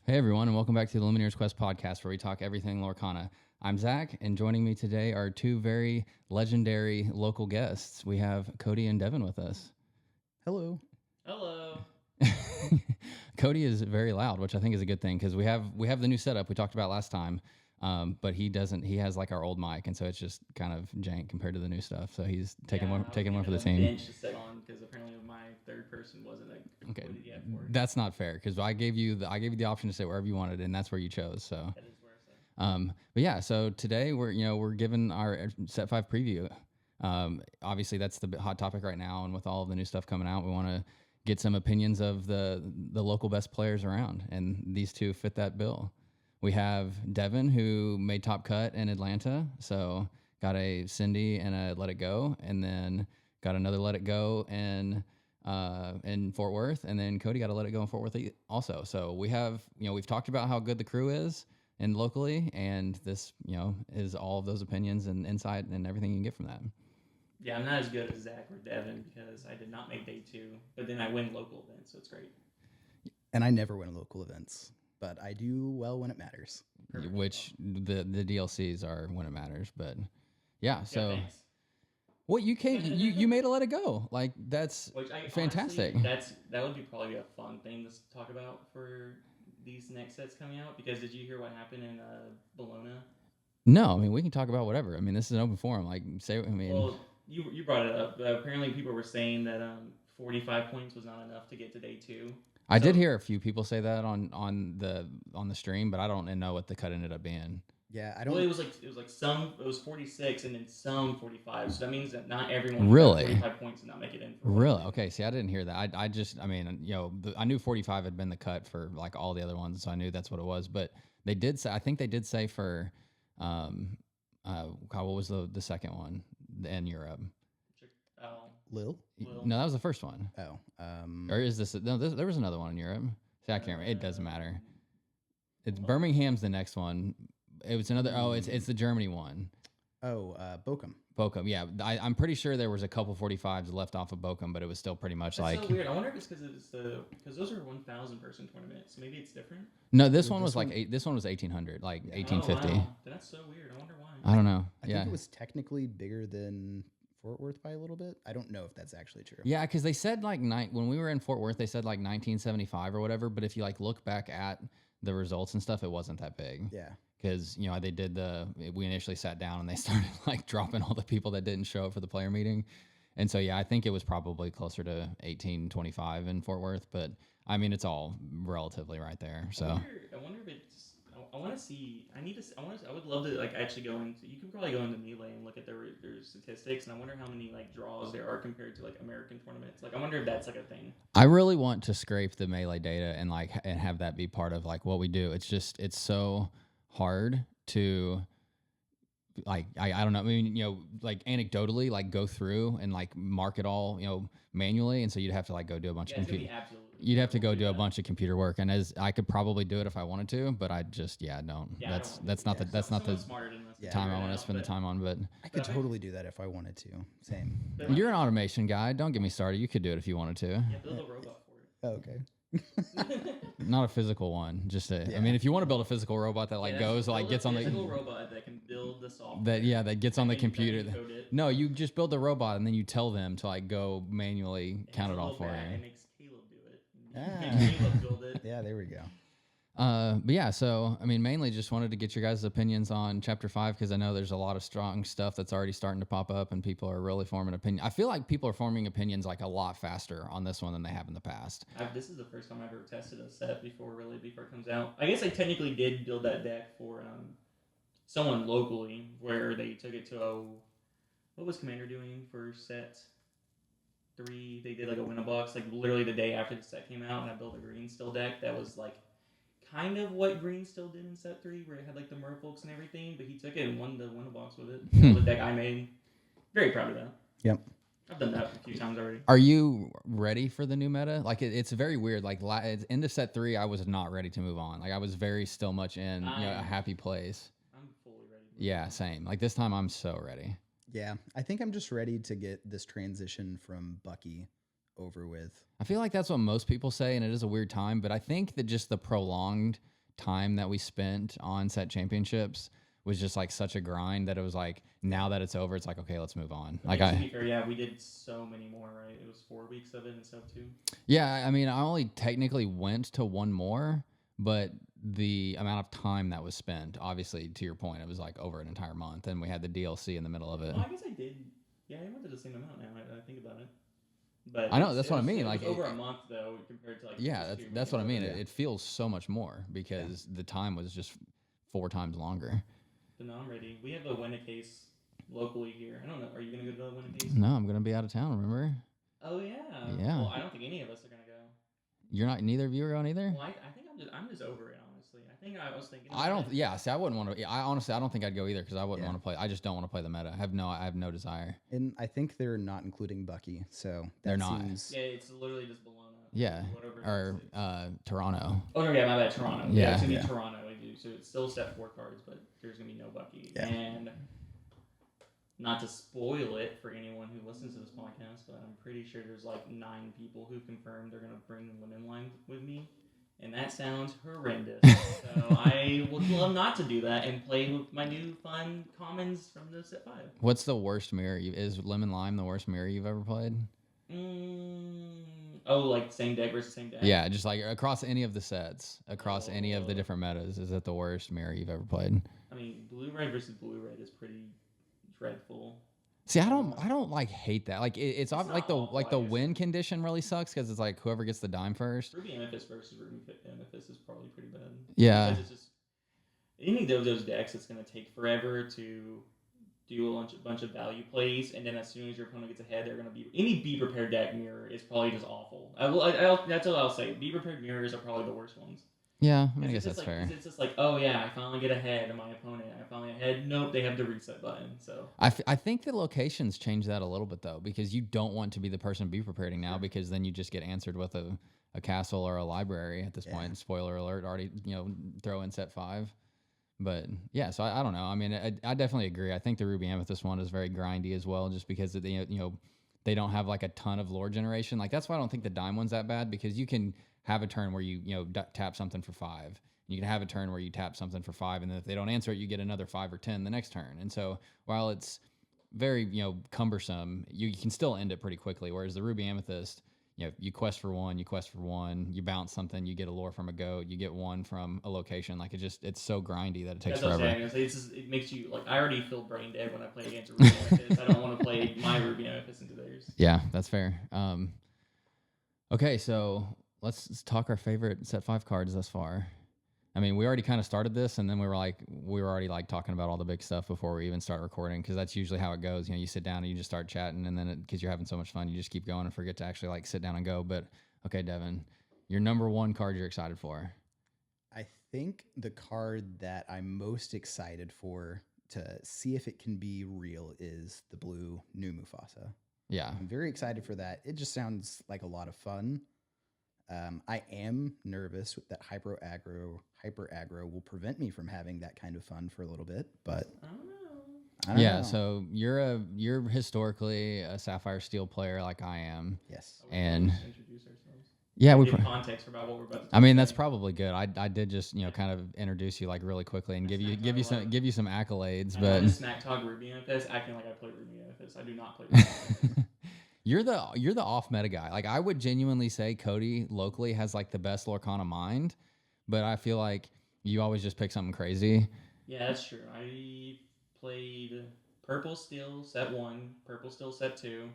Hey everyone, and welcome back to the Illumineers Quest podcast, where we talk everything Lorcana. I'm Zach, and joining me today are two very legendary local guests. We have Cody and Devin with us. Hello. Hello. Cody is very loud, which I think is a good thing because we have the new setup we talked about last time, but he doesn't. He has like our old mic, and so it's just kind of jank compared to the new stuff. So he's taking one for the team. Bench to sit on because apparently my third person wasn't Okay, yet for it. That's not fair because I gave you the option to sit wherever you wanted, and that's where you chose. So That is where I said. But yeah, so today we're giving our Set 5 preview. Obviously that's the hot topic right now, and with all of the new stuff coming out, we want to get some opinions of the local best players around, and these two fit that bill. We have Devin, who made top cut in Atlanta, so got a Cindy and a Let It Go, and then got another Let It Go in Fort Worth, and then Cody got a Let It Go in Fort Worth also. So we have, we've talked about how good the crew is and locally, and this, is all of those opinions and insight and everything you can get from that. Yeah, I'm not as good as Zach or Devin because I did not make day 2, but then I win local events, so it's great. And I never win local events, but I do well when it matters. Perfect. Which the DLCs are when it matters, but yeah. So, what you made a Let It Go, like that's fantastic. Honestly, that would be probably a fun thing to talk about for these next sets coming out. Because did you hear what happened in Bologna? No, I mean we can talk about whatever. I mean this is an open forum. Like say, Well, you brought it up. Apparently, people were saying that 45 points was not enough to get to day 2. I did hear a few people say that on the stream, but I don't know what the cut ended up being. Yeah, I don't. Well, it was 46 and then some 45. So that means that not everyone really 45 points did not make it in. Really? Okay. See, I didn't hear that. I knew 45 had been the cut for like all the other ones, so I knew that's what it was. But they did say, I think they did say for, what was the second one in Europe? Lil? No, that was the first one. Oh, or is this? No, there was another one in Europe. See, I can't remember. It doesn't matter. It's Birmingham's the next one. It was another. Oh, it's the Germany one. Oh, Bochum. Bochum, yeah. I'm pretty sure there was a couple 45s left off of Bochum, but it was still pretty much That's like. So weird. I wonder if it's because those are 1,000 person tournaments. Maybe it's different. No, this one was this one was 1,800, like 1850. Wow. That's so weird. I wonder why. I don't know. I think it was technically bigger than Fort Worth by a little bit. I don't know if that's actually true. Yeah, because they said like when we were in Fort Worth, they said like 1975 or whatever. But if you like look back at the results and stuff, it wasn't that big. Yeah. Because they did we initially sat down and they started like dropping all the people that didn't show up for the player meeting, and so yeah, I think it was probably closer to 1825 in Fort Worth, but I mean it's all relatively right there. So I wonder if it's. I want to see. I would love to like actually go into. You can probably go into Melee and look at their statistics, and I wonder how many like draws there are compared to like American tournaments. Like I wonder if that's like a thing. I really want to scrape the Melee data and have that be part of like what we do. It's so hard to I don't know. I mean, like anecdotally, like go through and like mark it all, manually, and so you'd have to like go do a bunch of computer. You'd have to go do a bunch of computer work, and as I could probably do it if I wanted to, but I just don't. Yeah, that's not the time I want to spend the time on. But I could totally do that if I wanted to. Same. You're an automation guy. Don't get me started. You could do it if you wanted to. Yeah, build a robot for it. Oh, okay. Not a physical one. Just I mean, if you want to build a physical robot that like goes like gets on the physical robot that can build the software. That gets on the computer. No, you just build the robot and then you tell them to like go manually count it all for you. It makes Caleb do it. Caleb build it. Yeah, there we go. But yeah, so I mean, mainly just wanted to get your guys' opinions on Chapter 5 because I know there's a lot of strong stuff that's already starting to pop up, and people are really forming opinion. I feel like people are forming opinions like a lot faster on this one than they have in the past. This is the first time I've ever tested a set before it comes out. I guess I technically did build that deck for someone locally, where they took it to what was Commander doing for set 3? They did like a win-a-box, like literally the day after the set came out, and I built a green still deck that was like kind of what Green still did in set 3, where it had like the merfolks and everything, but he took it and won the box with it. The deck I made. Very proud of that. Yep. I've done that a few times already. Are you ready for the new meta? Like it's very weird. Like end of set 3, I was not ready to move on. Like I was very still much in a happy place. I'm fully ready. Yeah, same. Like this time I'm so ready. Yeah, I think I'm just ready to get this transition from Bucky over with. I feel like that's what most people say, and it is a weird time, but I think that just the prolonged time that we spent on set championships was just like such a grind that it was like now that it's over, it's like okay, let's move on. Like to be fair, yeah, we did so many more, right? It was 4 weeks of it instead of 2. Yeah, I mean, I only technically went to one more, but the amount of time that was spent, obviously, to your point, it was like over an entire month, and we had the DLC in the middle of it. Well, I guess I did. Yeah, I went to the same amount now. I think about it. But I know that's what I mean. It like was over a month though, compared to like. Yeah, that's what I mean. It feels so much more because the time was just 4 times longer. But no, I'm ready. We have a win a case locally here. I don't know. Are you gonna go to the win a case? No, I'm gonna be out of town. Remember? Oh yeah. Yeah. Well, I don't think any of us are gonna go. You're not. Neither of you are going either. Well, I think I'm just over it. Honestly, I think I was thinking. I don't. Yeah. See, I wouldn't want to. I honestly, I don't think I'd go either because I wouldn't want to play. I just don't want to play the meta. I have no desire. And I think they're not including Bucky, so they're not. Yeah, it's literally just Bologna. Yeah. Or Toronto. Oh no, yeah, my bad, Toronto. Yeah, it's gonna be Toronto. We do. So it's still set 4 cards, but there's gonna be no Bucky. Yeah. And not to spoil it for anyone who listens to this podcast, but I'm pretty sure there's like 9 people who've confirmed they're gonna bring the lemon line with me. And that sounds horrendous. So I would love not to do that and play with my new fun commons from the set 5. What's the worst mirror? Is Lemon Lime the worst mirror you've ever played? Oh, like same deck versus same deck? Yeah, just like across any of the sets, across any of the different metas. Is it the worst mirror you've ever played? I mean, blue-red versus blue-red is pretty dreadful. See, I don't like hate that. Like it's like the win condition really sucks because it's like whoever gets the dime first. Ruby Amethyst versus Ruby Amethyst is probably pretty bad. Yeah. Because it's just any of those decks, it's gonna take forever to do a bunch of value plays, and then as soon as your opponent gets ahead, they're gonna be any be prepared deck mirror is probably just awful. That's what I'll say. Be prepared mirrors are probably the worst ones. Yeah, I mean, I guess that's like, fair. It's just like, oh yeah, I finally get ahead of my opponent. I finally ahead. Nope, they have the reset button. So I think the locations change that a little bit though, because you don't want to be the person be preparing now, because then you just get answered with a castle or a library at this point. Spoiler alert! Already throw in set 5. But yeah, so I don't know. I mean, I definitely agree. I think the Ruby Amethyst one is very grindy as well, just because they don't have like a ton of lore generation. Like that's why I don't think the dime one's that bad, because you can have a turn where you tap something for 5. You can have a turn where you tap something for 5, and then if they don't answer it, you get another 5 or 10 the next turn. And so while it's very cumbersome, you can still end it pretty quickly. Whereas the Ruby Amethyst, you quest for 1, you bounce something, you get a lore from a goat, you get 1 from a location. Like it's so grindy that it takes forever. It makes you like, I already feel brain dead when I play against a Ruby Amethyst. I don't want to play my Ruby Amethyst into theirs. Yeah, that's fair. Okay, so let's talk our favorite set 5 cards thus far. I mean, we already kind of started this, and then we were already like talking about all the big stuff before we even start recording, because that's usually how it goes. You sit down and you just start chatting, and then because you're having so much fun, you just keep going and forget to actually like sit down and go. But okay, Devin, your number 1 card you're excited for? I think the card that I'm most excited for to see if it can be real is the blue new Mufasa. Yeah, I'm very excited for that. It just sounds like a lot of fun. I am nervous that hyper aggro will prevent me from having that kind of fun for a little bit, but I don't know. So you're historically a Sapphire Steel player like I am. Yes. And introduce ourselves. Yeah, we give context about what we're about to do. I mean, that's probably good. I did just kind of introduce you like really quickly and give you some accolades, but smack talk Ruby Amethyst, acting like I play Ruby Amethyst. I do not play Ruby Amethyst. You're the off meta guy. Like I would genuinely say Cody locally has like the best Lorcana mind, but I feel like you always just pick something crazy. Yeah, that's true. I played Purple Steel set 1, Purple Steel set 2,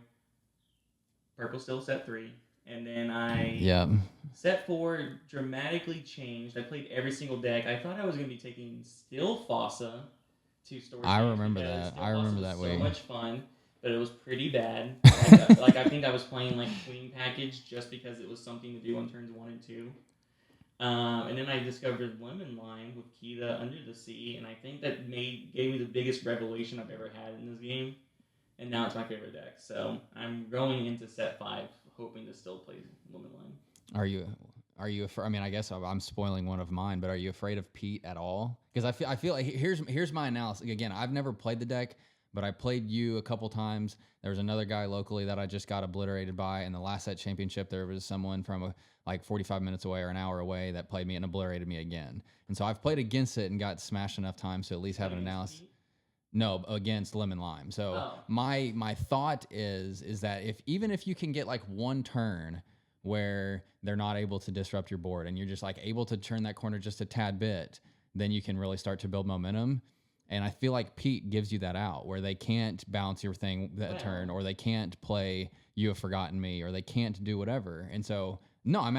Purple Steel set 3, and then set 4 dramatically changed. I played every single deck. I thought I was going to be taking Steel Fossa to store. I remember that. I remember that way. So much fun. But it was pretty bad. Like I think I was playing like Queen Package just because it was something to do on turns 1 and 2. And then I discovered Lemon Lime with Kita Under the Sea, and I think that gave me the biggest revelation I've ever had in this game. And now it's my favorite deck. So I'm going into set 5 hoping to still play Lemon Lime. Are you afraid? I mean, I guess I'm spoiling one of mine, but are you afraid of Pete at all? Because I feel like here's my analysis. Again, I've never played the deck, but I played you a couple times. There was another guy locally that I just got obliterated by. In the last set championship, there was someone from like 45 minutes away or an hour away that played me and obliterated me again. And so I've played against it and got smashed enough times to at least have an analysis. No, against Lemon Lime. So my thought is that even if you can get like one turn where they're not able to disrupt your board and you're just like able to turn that corner just a tad bit, then you can really start to build momentum. And I feel like Pete gives you that out where they can't bounce your thing that turn, or they can't play You Have Forgotten Me, or they can't do whatever. And so no, I'm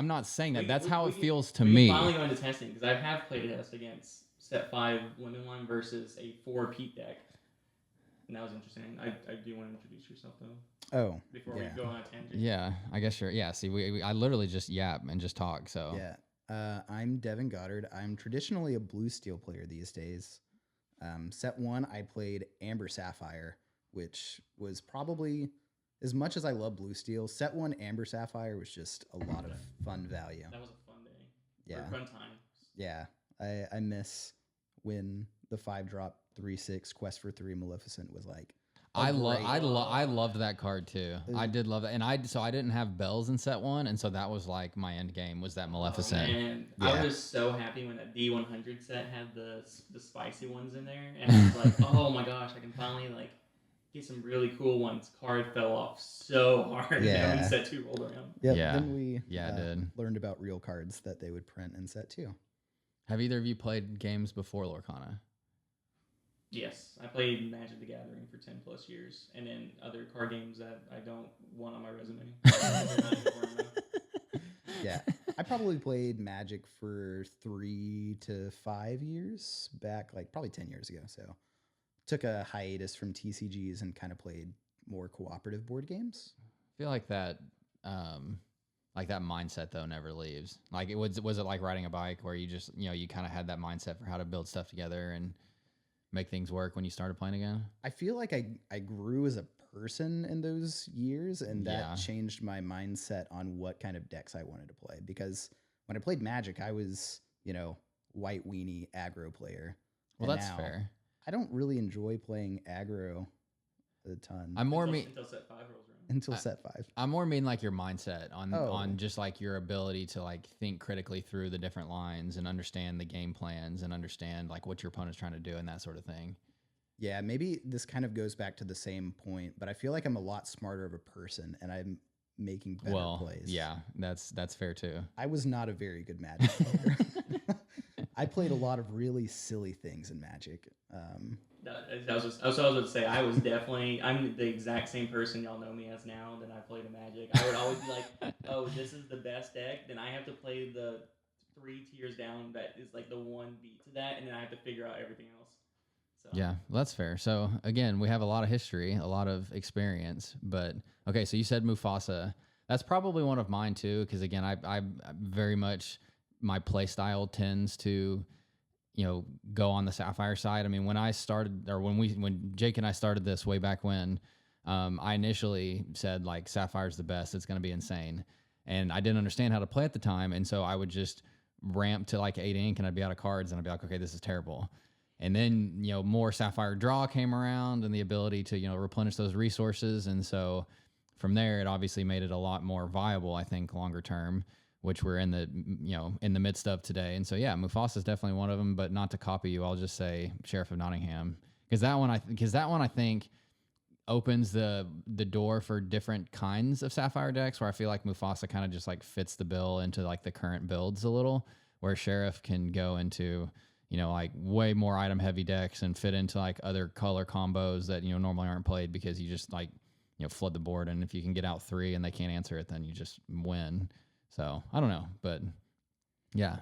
not saying that. That's how it feels to me. We finally go into testing because I have played a test against set 5 Lemon Lime versus a 4 Pete deck. And that was interesting. I do want to introduce yourself though. Oh, before we go on a tangent. Yeah, I guess you're. Yeah, see, I literally just yap and just talk. So yeah. I'm Devin Goddard. I'm traditionally a blue steel player these days. Set 1, I played Amber Sapphire, which was probably, as much as I love blue steel, set 1 Amber Sapphire was just a lot of fun value. That was a fun day. Yeah. Fun time. Yeah. I miss when the 5-drop 3/6 Quest for 3 Maleficent was like. I loved that card too. I did love it, and I didn't have bells in set 1, and so that was like my end game was that Maleficent. And I was so happy when that D100 set had the spicy ones in there, and I was like, oh my gosh, I can finally like get some really cool ones. Card fell off so hard when set 2 rolled around. Yep, yeah, then we did learned about real cards that they would print in set 2. Have either of you played games before Lorcana? Yes, I played Magic the Gathering for 10 plus years, and then other card games that I don't want on my resume. Yeah, I probably played Magic for 3 to 5 years back, like probably 10 years ago. So took a hiatus from TCGs and kind of played more cooperative board games. I feel like that mindset though never leaves. Like was it like riding a bike where you just you kind of had that mindset for how to build stuff together and make things work when you started playing again? I feel like I grew as a person in those years, and that changed my mindset on what kind of decks I wanted to play. Because when I played Magic, I was, white weenie aggro player. Well, that's fair. I don't really enjoy playing aggro a ton. I'm more until set 5 rolls around. Until set 5. I'm more mean like your mindset on just like your ability to like think critically through the different lines and understand the game plans and understand like what your opponent's trying to do and that sort of thing. Yeah, maybe this kind of goes back to the same point, but I feel like I'm a lot smarter of a person and I'm making better plays. Yeah, that's fair too. I was not a very good Magic player. I played a lot of really silly things in Magic. I was about to say, I'm the exact same person y'all know me as now that I played in Magic. I would always be like, oh, this is the best deck, then I have to play the 3 tiers down that is like the one beat to that, and then I have to figure out everything else. So. Yeah, that's fair. So again, we have a lot of history, a lot of experience, but okay, so you said Mufasa. That's probably one of mine too, because again, I very much, my play style tends to go on the Sapphire side. I mean, when I started, or when Jake and I started this way back when, I initially said like Sapphire's the best. It's going to be insane, and I didn't understand how to play at the time, and so I would just ramp to like 8 ink, and I'd be out of cards, and I'd be like, okay, this is terrible. And then more Sapphire draw came around, and the ability to replenish those resources, and so from there, it obviously made it a lot more viable, I think, longer term, which we're in the midst of today. And so, yeah, Mufasa is definitely one of them, but not to copy you, I'll just say Sheriff of Nottingham. Because that one I think opens the door for different kinds of Sapphire decks, where I feel like Mufasa kind of just like fits the bill into like the current builds a little, where Sheriff can go into, like way more item heavy decks and fit into like other color combos that, normally aren't played, because you just like, flood the board. And if you can get out 3 and they can't answer it, then you just win. So I don't know, but yeah.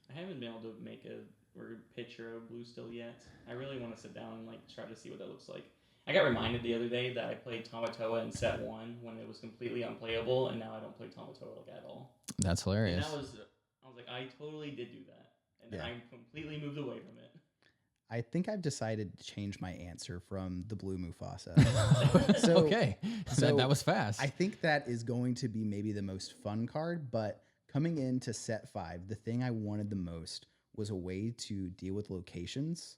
I haven't been able to make a picture of blue still yet. I really want to sit down and like try to see what that looks like. I got reminded the other day that I played Tamatoa in set 1 when it was completely unplayable, and now I don't play Tamatoa like at all. That's hilarious. And I was like, I totally did do that, and I completely moved away from it. I think I've decided to change my answer from the blue Mufasa. Okay, so that was fast. I think that is going to be maybe the most fun card, but coming into set 5, the thing I wanted the most was a way to deal with locations.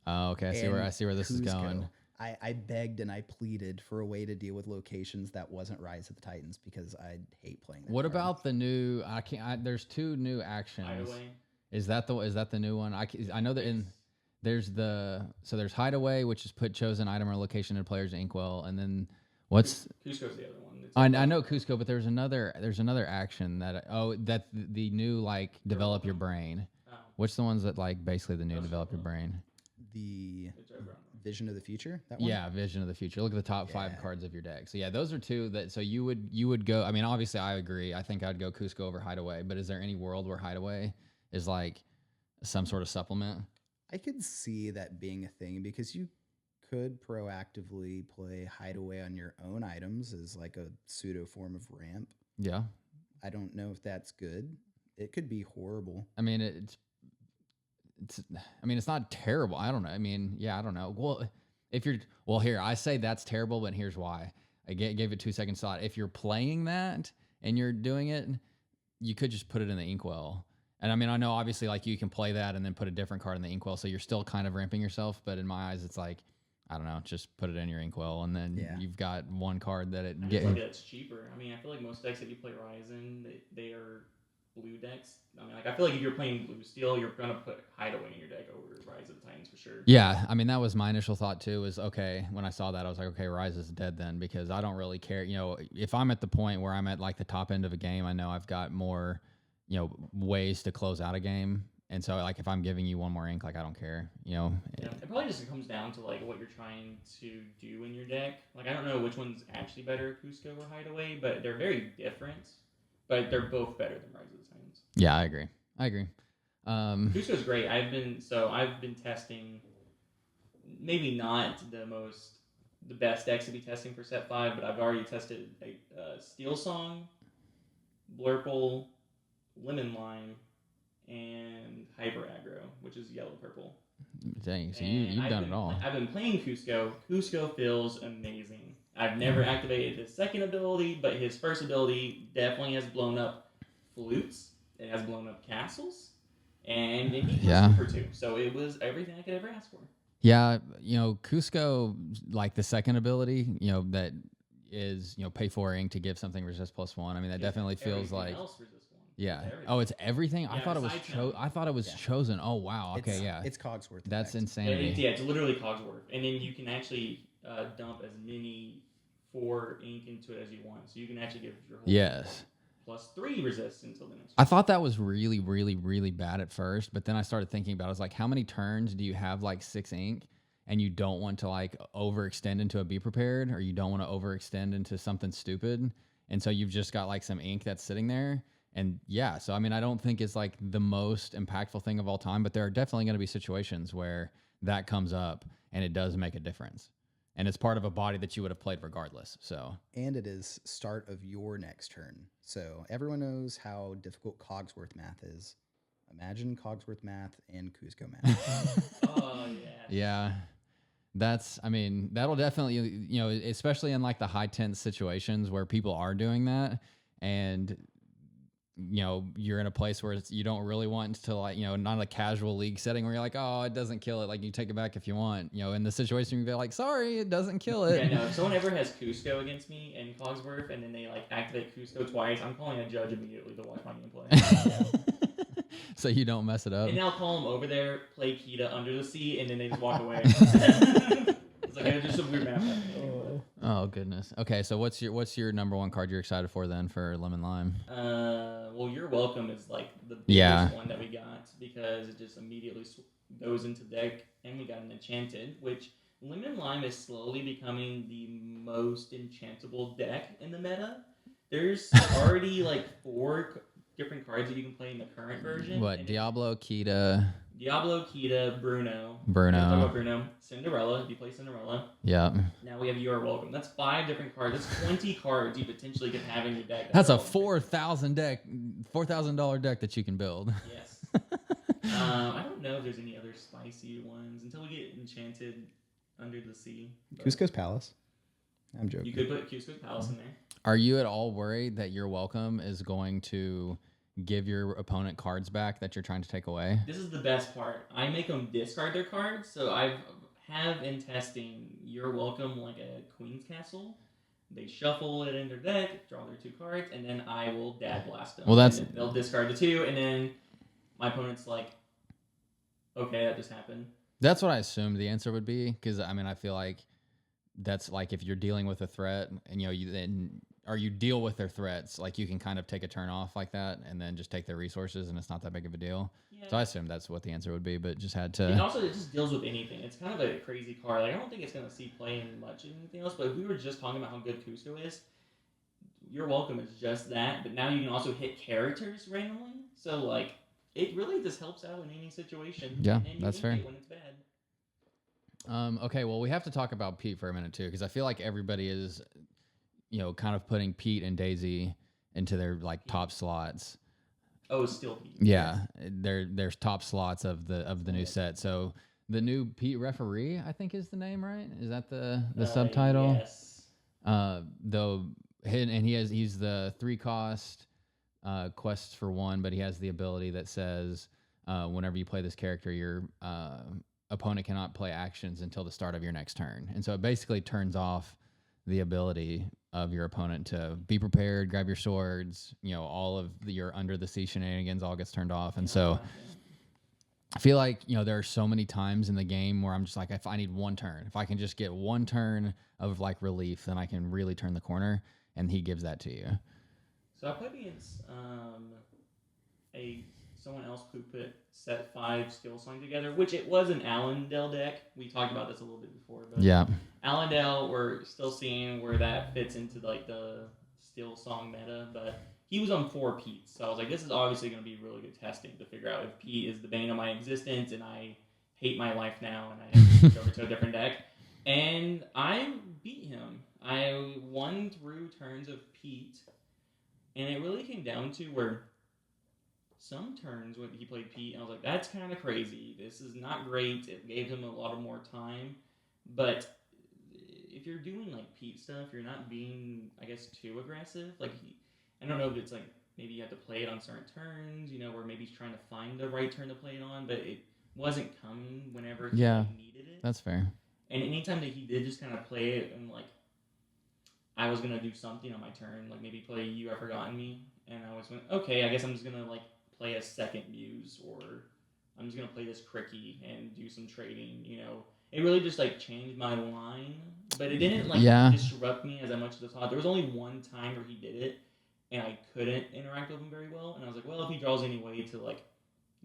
Oh, okay. and I see where this is Cusco. going. I begged and I pleaded for a way to deal with locations that wasn't Rise of the Titans because I hate playing that What card. about the new? I can't. There's 2 new actions. Hideaway. Is that the new one? I know that there's there's Hideaway, which is put chosen item or location in a player's inkwell, and then what's Cusco's the other one. I know Cusco, but there's another action that the new like develop your brain. Oh, What's the ones that like basically the new develop your brain? The it's right around. Vision of the Future? That one? Yeah, Vision of the Future. Look at the top 5 Yeah. cards of your deck. So yeah, those are 2 that. So you would go. I mean, obviously, I agree. I think I'd go Cusco over Hideaway. But is there any world where Hideaway is like some sort of supplement? I could see that being a thing because you could proactively play Hideaway on your own items as like a pseudo form of ramp. Yeah. I don't know if that's good. It could be horrible. I mean, it's not terrible. I don't know. I mean, yeah, I don't know. Well, here, I say that's terrible, but here's why. I gave it 2 seconds thought. If you're playing that and you're doing it, you could just put it in the inkwell. And I mean, I know obviously like you can play that and then put a different card in the inkwell, so you're still kind of ramping yourself. But in my eyes, it's like, I don't know, just put it in your inkwell, and then you've got one card that I just like it's cheaper. I mean, I feel like most decks that you play Rise in, they are blue decks. I mean, like I feel like if you're playing blue steel, you're gonna put Hideaway in your deck over Rise of the Titans for sure. Yeah, I mean that was my initial thought too. Was okay when I saw that I was like, okay, Rise is dead then because I don't really care. You know, if I'm at the point where I'm at like the top end of a game, I know I've got more, ways to close out a game. And so like if I'm giving you one more ink, like I don't care. Yeah, it probably just comes down to like what you're trying to do in your deck. Like I don't know which one's actually better, Cusco or Hideaway, but they're very different. But they're both better than Rise of the Titans. Yeah, I agree. Cusco's great. I've been testing, maybe not the best decks to be testing for set 5, but I've already tested Steel Song, Blurple, Lemon Lime, and Hyper Aggro, which is yellow purple. Dang, so you've done it all. I've been playing Cusco. Cusco feels amazing. I've never activated his second ability, but his first ability definitely has blown up flutes. It has blown up castles, and it was super 2. So it was everything I could ever ask for. Yeah, Cusco, like the second ability, that is, pay 4 ink to give something resist +1. I mean, that definitely feels like. Else resist 1. Yeah. Oh, it's everything. Yeah, I thought it was chosen. Oh wow. Okay. It's Cogsworth. That's effect. insanity. It's literally Cogsworth, and then you can actually dump as many 4 ink into it as you want. So you can actually give your whole +3 resist until the next. I thought that was really, really, really bad at first, but then I started thinking about it. I was like, how many turns do you have like 6 ink, and you don't want to like overextend into a be prepared, or you don't want to overextend into something stupid, and so you've just got like some ink that's sitting there. And yeah, so I mean, I don't think it's like the most impactful thing of all time, but there are definitely going to be situations where that comes up and it does make a difference. And it's part of a body that you would have played regardless. So, and it is start of your next turn. So everyone knows how difficult Cogsworth math is. Imagine Cogsworth math and Cusco math. Oh yeah. Yeah. That'll definitely, especially in like the high tense situations where people are doing that, and you're in a place where you don't really want to like, not a casual league setting where you're like, oh, it doesn't kill it. Like you take it back if you want, in the situation, you'd be like, sorry, it doesn't kill it. Yeah, no, if someone ever has Cusco against me in Cogsworth and then they like activate Cusco twice, I'm calling a judge immediately to watch my gameplay. So you don't mess it up. And then I'll call them over there, play Kita under the sea, and then they just walk away. It's like just a weird map. Oh goodness. Okay, so what's your number 1 card you're excited for then for Lemon Lime? Well, You're Welcome is like the biggest one that we got because it just immediately goes into deck, and we got an enchanted, which Lemon Lime is slowly becoming the most enchantable deck in the meta. There's already like 4 different cards that you can play in the current version. What? Diablo, Kita, Bruno, Cinderella, if you play Cinderella. Yeah. Now we have You Are Welcome. That's 5 different cards. That's 20 cards you potentially can have in your deck. That's a $4,000 deck that you can build. Yes. I don't know if there's any other spicy ones until we get Enchanted Under the Sea. Cusco's Palace. I'm joking. You could put Cusco's Palace in there. Are you at all worried that You're Welcome is going to give your opponent cards back that you're trying to take away. This is the best part. I make them discard their cards, so I have in testing, you're welcome like a Queen's Castle. They shuffle it in their deck, draw their 2 cards, and then I will Dad Blast them. Well, that's... they'll discard the 2, and then my opponent's like, okay, that just happened. That's what I assumed the answer would be, because I mean, I feel like that's like if you're dealing with a threat, and you deal with their threats, like you can kind of take a turn off like that, and then just take their resources, and it's not that big of a deal. Yeah. So I assumed that's what the answer would be, but just had to. And also, it just deals with anything. It's kind of a crazy card. Like I don't think it's gonna see play in much of anything else. But if we were just talking about how good Cusco is, You're Welcome is just that. But now you can also hit characters randomly. So like, it really just helps out in any situation. Yeah, and that's fair. When it's bad. Okay, well, we have to talk about Pete for a minute too, because I feel like everybody is, kind of putting Pete and Daisy into their like top slots. Oh, still Pete. Yeah, there's top slots of the new set. So the new Pete referee, I think, is the name, right? Is that the subtitle? Yes. Though, and he's the 3-cost quests for 1, but he has the ability that says whenever you play this character, your opponent cannot play actions until the start of your next turn. And so it basically turns off the ability of your opponent to be prepared, grab your swords, all of your under the sea shenanigans all gets turned off. And so I feel like, there are so many times in the game where I'm just like, if I need 1 turn, if I can just get 1 turn of like relief, then I can really turn the corner, and he gives that to you. So I played against someone else who put set 5 skill song together, which it was an Allendale deck. We talked about this a little bit before, but yeah, Allendale, we're still seeing where that fits into like the steel song meta, but he was on 4 Pete's, so I was like, this is obviously going to be really good testing to figure out if Pete is the bane of my existence and I hate my life now and I have to switch over to a different deck. And I beat him. I won through turns of Pete, and it really came down to where some turns when he played Pete, I was like, that's kind of crazy. This is not great. It gave him a lot of more time. But if you're doing like Pete stuff, you're not being, I guess, too aggressive. Like, I don't know if it's like maybe you have to play it on certain turns, where maybe he's trying to find the right turn to play it on, but it wasn't coming whenever he needed it. That's fair. And anytime that he did just kind of play it and like, I was going to do something on my turn, like maybe play You Have Forgotten Me, and I was went, okay, I guess I'm just going to like play a second Muse, or I'm just going to play this Cricky and do some trading, It really just like changed my line, but it didn't like disrupt me as much as I thought. There was only one time where he did it, and I couldn't interact with him very well, and I was like, well, if he draws any way to like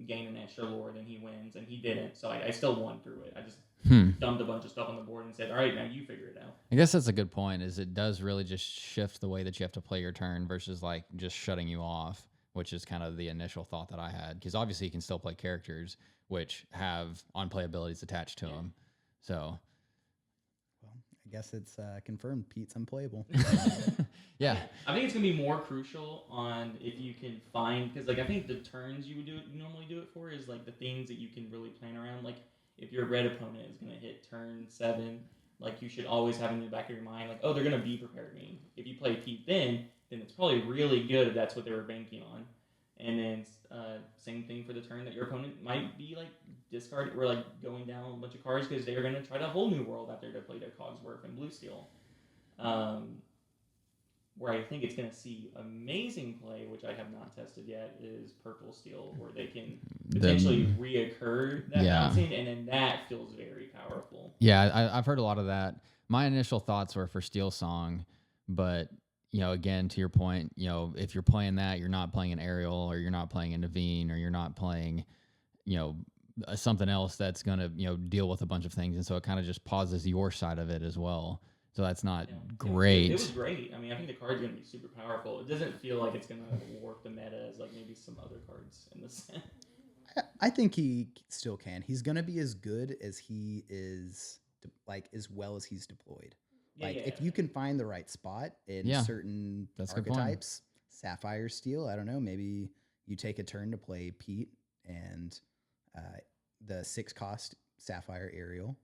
gain an extra lore, then he wins, and he didn't, so I still won through it. I just dumped a bunch of stuff on the board and said, all right, now you figure it out. I guess that's a good point, is it does really just shift the way that you have to play your turn versus like just shutting you off, which is kind of the initial thought that I had, because obviously you can still play characters which have on-play abilities attached to them. So, well, I guess it's confirmed Pete's unplayable. Yeah, I think it's gonna be more crucial on if you can find, because like I think the turns you normally do it for is like the things that you can really plan around. Like if your red opponent is gonna hit turn 7, like you should always have in the back of your mind, like, oh, they're gonna be prepared me. If you play Pete then it's probably really good if that's what they were banking on. And then same thing for the turn that your opponent might be like discard or like going down a bunch of cards because they are going to try to whole new world after they play their Cogsworth and Blue Steel. Where I think it's going to see amazing play, which I have not tested yet, is Purple Steel, where they can potentially reoccur that bouncing, and then that feels very powerful. Yeah, I've heard a lot of that. My initial thoughts were for Steel Song, but again, to your point, if you're playing that, you're not playing an Aerial, or you're not playing a Naveen, or you're not playing, something else that's going to, deal with a bunch of things. And so it kind of just pauses your side of it as well. So that's not great. It was great. I mean, I think the card's going to be super powerful. It doesn't feel like it's going to warp the meta as like maybe some other cards in the set. I think he still can. He's going to be as good as he is, like as well as he's deployed. If you can find the right spot in certain archetypes, Sapphire Steel, I don't know, maybe you take a turn to play Pete and the 6-cost Sapphire Aerial.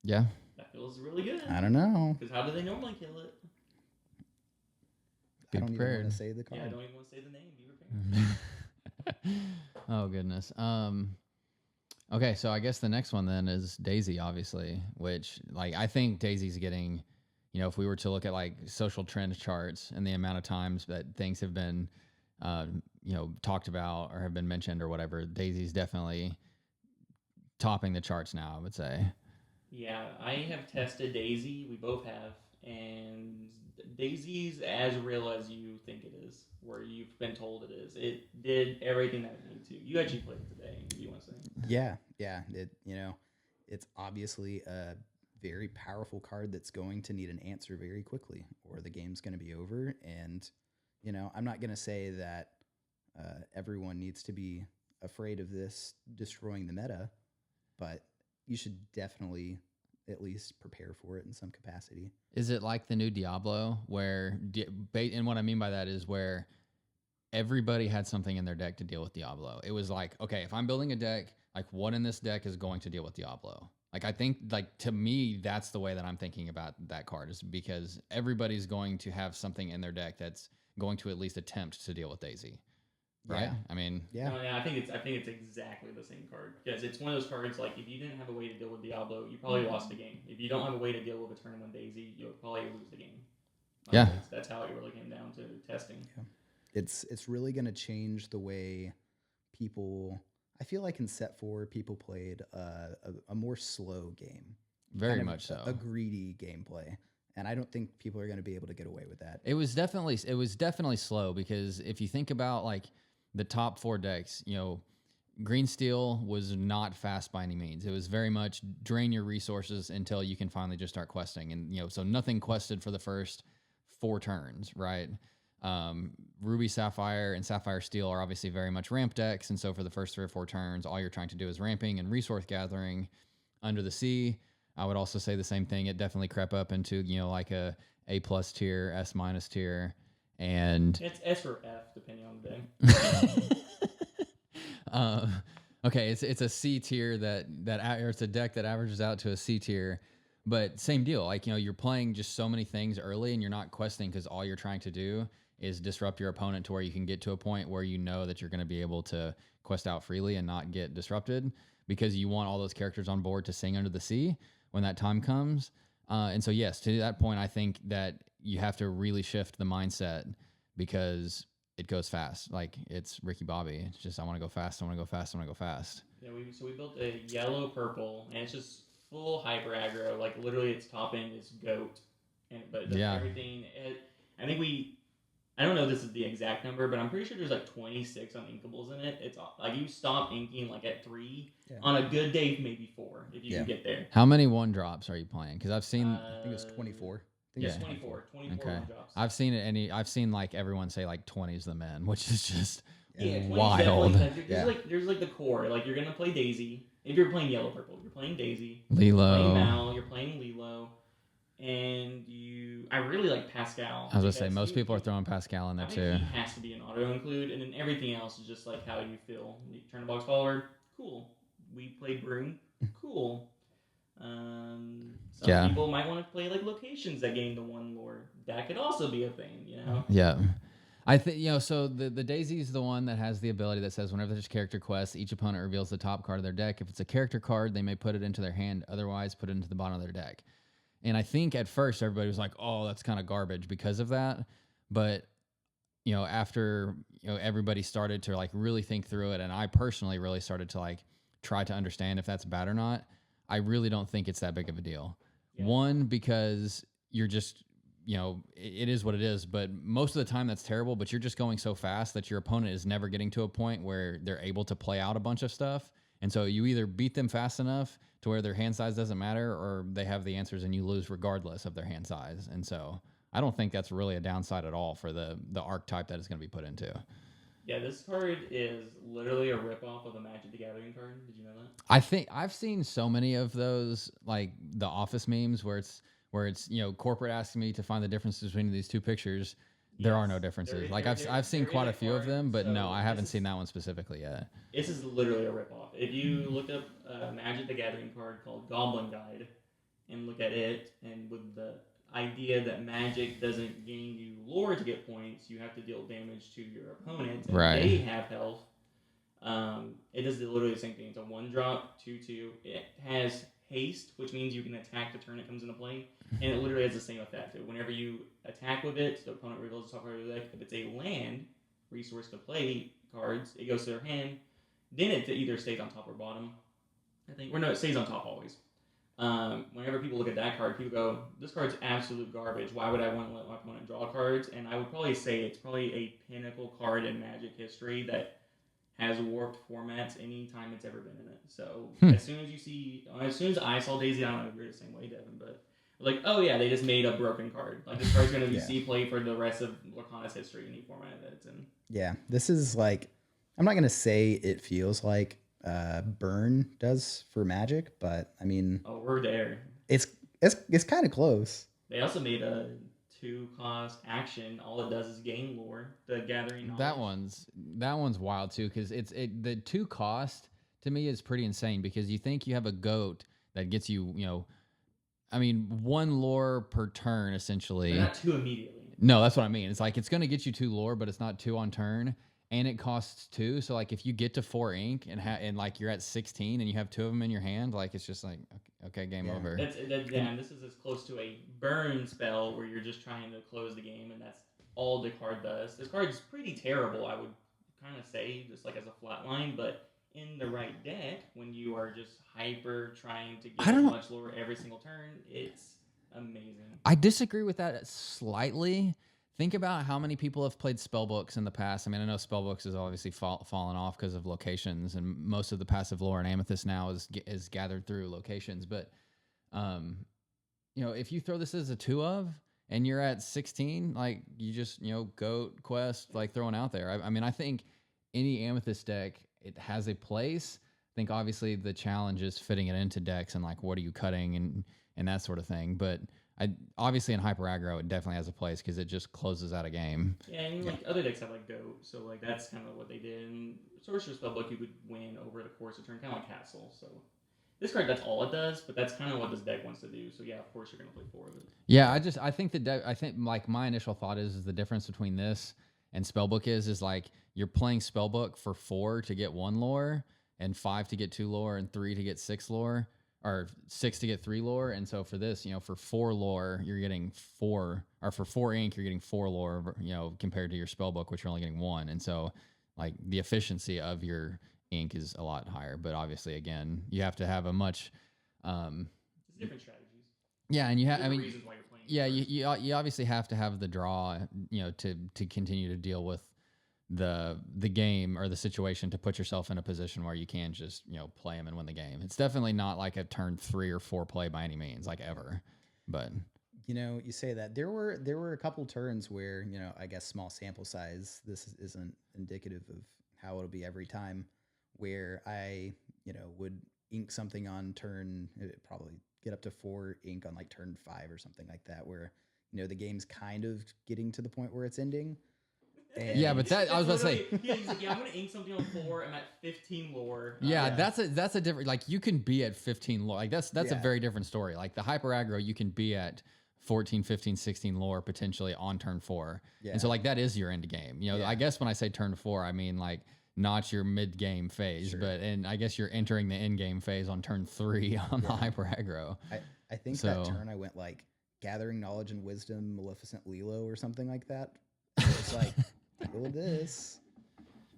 Yeah. That feels really good. I don't know. Because how do they normally kill it? Be I don't even prepared. want to say the card. Yeah, I don't even want to say the name. Be prepared. Oh goodness. Okay, so I guess the next one then is Daisy, obviously, which like I think Daisy's getting, if we were to look at like social trend charts and the amount of times that things have been, talked about or have been mentioned or whatever, Daisy's definitely topping the charts now, I would say. Yeah, I have tested Daisy. We both have, and Daisy's as real as you think it is, where you've been told it is. It did everything that it needed to. You actually played it today. What do you want to say? Yeah, yeah. It's obviously a very powerful card that's going to need an answer very quickly, or the game's going to be over. And I'm not going to say that everyone needs to be afraid of this destroying the meta, but you should definitely at least prepare for it in some capacity. Is it like the new Diablo where, and what I mean by that is where everybody had something in their deck to deal with Diablo. It was like, okay, if I'm building a deck, like what in this deck is going to deal with Diablo? Like I think like to me, that's the way that I'm thinking about that card is because everybody's going to have something in their deck that's going to at least attempt to deal with Daisy. Right? Yeah. I mean, Yeah. No, yeah, I think it's exactly the same card because it's one of those cards like if you didn't have a way to deal with Diablo, you probably lost the game. If you don't have a way to deal with a turn one Daisy, you'll probably lose the game. Like, yeah, that's how it really came down to testing. Yeah. It's really going to change the way people. I feel like in set 4, people played a more slow game, very kind of much so. a greedy gameplay, and I don't think people are going to be able to get away with that. It was definitely slow because if you think about like the top 4 decks, Green Steel was not fast by any means. It was very much drain your resources until you can finally just start questing. And, so nothing quested for the first 4 turns, right? Ruby Sapphire and Sapphire Steel are obviously very much ramp decks. And so for the first 3 or 4 turns, all you're trying to do is ramping and resource gathering. Under the Sea, I would also say the same thing. It definitely crept up into, like a A+ tier, S- tier. And It's S or F depending on the day. Okay, it's a C tier or it's a deck that averages out to a C tier, but same deal. Like you're playing just so many things early, and you're not questing because all you're trying to do is disrupt your opponent to where you can get to a point where you know that you're going to be able to quest out freely and not get disrupted because you want all those characters on board to sing Under the Sea when that time comes. And so yes, to that point, I think that you have to really shift the mindset because it goes fast. Like it's Ricky Bobby. It's just I want to go fast. I want to go fast. I want to go fast. Yeah, we built a yellow purple, and it's just full hyper aggro. Like literally, its top end is goat, but it does everything. I don't know if this is the exact number, but I'm pretty sure there's like 26 uninkables in it. It's like you stop inking like at 3 on a good day, maybe 4 if you can get there. How many 1-drops are you playing? Because I've seen. I think it's 24. It's 24 Okay. 1-drops. I've seen like everyone say like 20 is the min, which is just wild. Yeah. There's like the core. Like you're gonna play Daisy. If you're playing yellow purple, you're playing Daisy. Lilo. You're playing Mal. You're playing Lilo. And I really like Pascal. I was gonna say most people are throwing Pascal in there too. He has to be an auto include, and then everything else is just like how you feel. You turn a box forward, cool. We played Broom, cool. Some people might want to play like locations that gain the 1 lore. That could also be a thing, Yeah. I think, so the Daisy is the one that has the ability that says whenever there's character quests, each opponent reveals the top card of their deck. If it's a character card, they may put it into their hand. Otherwise, put it into the bottom of their deck. And I think at first everybody was like, oh, that's kind of garbage because of that. But, after, everybody started to like really think through it. And I personally really started to like try to understand if that's bad or not. I really don't think it's that big of a deal. Yeah. One, because you're just, it is what it is. But most of the time that's terrible, but you're just going so fast that your opponent is never getting to a point where they're able to play out a bunch of stuff. And so you either beat them fast enough to where their hand size doesn't matter, or they have the answers and you lose regardless of their hand size. And so I don't think that's really a downside at all for the archetype that it's going to be put into. Yeah, this card is literally a ripoff of a Magic the Gathering card. Did you know that? I think I've seen so many of those, like the Office memes where it's corporate asking me to find the differences between these 2 pictures. There are no differences. I've seen quite a few of them, but no, I haven't seen that one specifically yet. This is literally a ripoff. If you look up a Magic the Gathering card called Goblin Guide and look at it, and with the idea that Magic doesn't gain you lore to get points. You have to deal damage to your opponent, and Right. they have health. It does literally the same thing. It's a 1-drop, 2/2. It has haste, which means you can attack the turn it comes into play, and it literally has the same effect. Whenever you attack with it, the opponent reveals the top card of the deck. If it's a land resource to play cards, it goes to their hand. Then it either stays on top or bottom. I think, or no, it stays on top always. Whenever people look at that card, people go, "This card's absolute garbage. Why would I want to let my opponent draw cards?" And I would probably say it's probably a pinnacle card in Magic history that has warped formats anytime it's ever been in it. So as soon as I saw Daisy, I don't know if you're the same way, Devin, but like, oh yeah, they just made a broken card. Like this card's going to be C play for the rest of Lorcana's history, any format that it's in. Yeah, this is like, I'm not gonna say it feels like Burn does for Magic, but I mean, oh, we're there. It's kind of close. They also made a 2-cost action. All it does is gain lore. The gathering knowledge. That one's wild too, because the 2 cost to me is pretty insane, because you think you have a goat that gets you, I mean, 1 lore per turn essentially. But not 2 immediately. No, that's what I mean. It's like it's going to get you 2 lore, but it's not 2 on turn, and it costs 2. So like if you get to 4 ink and like you're at 16 and you have 2 of them in your hand, like it's just like okay, game over. And this is as close to a burn spell where you're just trying to close the game, and that's all the card does. This card is pretty terrible, I would kind of say, just like as a flat line, but in the right deck, when you are just hyper trying to get as much lore every single turn, it's amazing. I disagree with that slightly. Think about how many people have played spellbooks in the past. I mean, I know spellbooks has obviously fallen off because of locations, and most of the passive lore in Amethyst now is gathered through locations. But, if you throw this as a 2 of, and you're at 16, like you just, goat quest, like throwing out there. I mean, I think any Amethyst deck, it has a place. I think obviously the challenge is fitting it into decks and like what are you cutting and that sort of thing. But obviously in hyper aggro, it definitely has a place because it just closes out a game. Yeah, and like other decks have like goat, so like that's kind of what they did. And Sorcerer's Spellbook, you could win over the course of turn, kind of like Castle. So this card, that's all it does, but that's kind of what this deck wants to do. So yeah, of course you're gonna play 4 of it. Yeah, I think like my initial thought is the difference between this and Spellbook is like you're playing Spellbook for 4 to get 1 lore, and 5 to get 2 lore, and 3 to get 6 lore, or 6 to get 3 lore. And so for this, for 4 lore, you're getting 4, or for 4 ink, you're getting 4 lore, compared to your Spellbook, which you're only getting 1. And so like the efficiency of your ink is a lot higher. But obviously, again, you have to have a much It's different strategies. Yeah, and you have, reasons why you're playing. Yeah, you obviously have to have the draw, to continue to deal with the game or the situation, to put yourself in a position where you can just play them and win the game. It's definitely not like a turn 3 or 4 play by any means, like ever. But you say that there were a couple turns where I guess small sample size. This isn't indicative of how it'll be every time. Where I would ink something on turn, probably get up to 4 ink on like turn 5 or something like that. Where the game's kind of getting to the point where it's ending. And yeah, but that I was about to say. He's like, I'm gonna ink something on 4. I'm at 15 lore. Yeah, that's a different. Like you can be at 15 lore. Like that's a very different story. Like the hyper aggro, you can be at 14, 15, 16 lore potentially on turn 4. Yeah. And so like that is your end game. I guess when I say turn 4, I mean like not your mid game phase, and I guess you're entering the end game phase on turn 3 on the hyper aggro. I think that turn I went like Gathering Knowledge and Wisdom, Maleficent Lilo or something like that. It's like deal with this.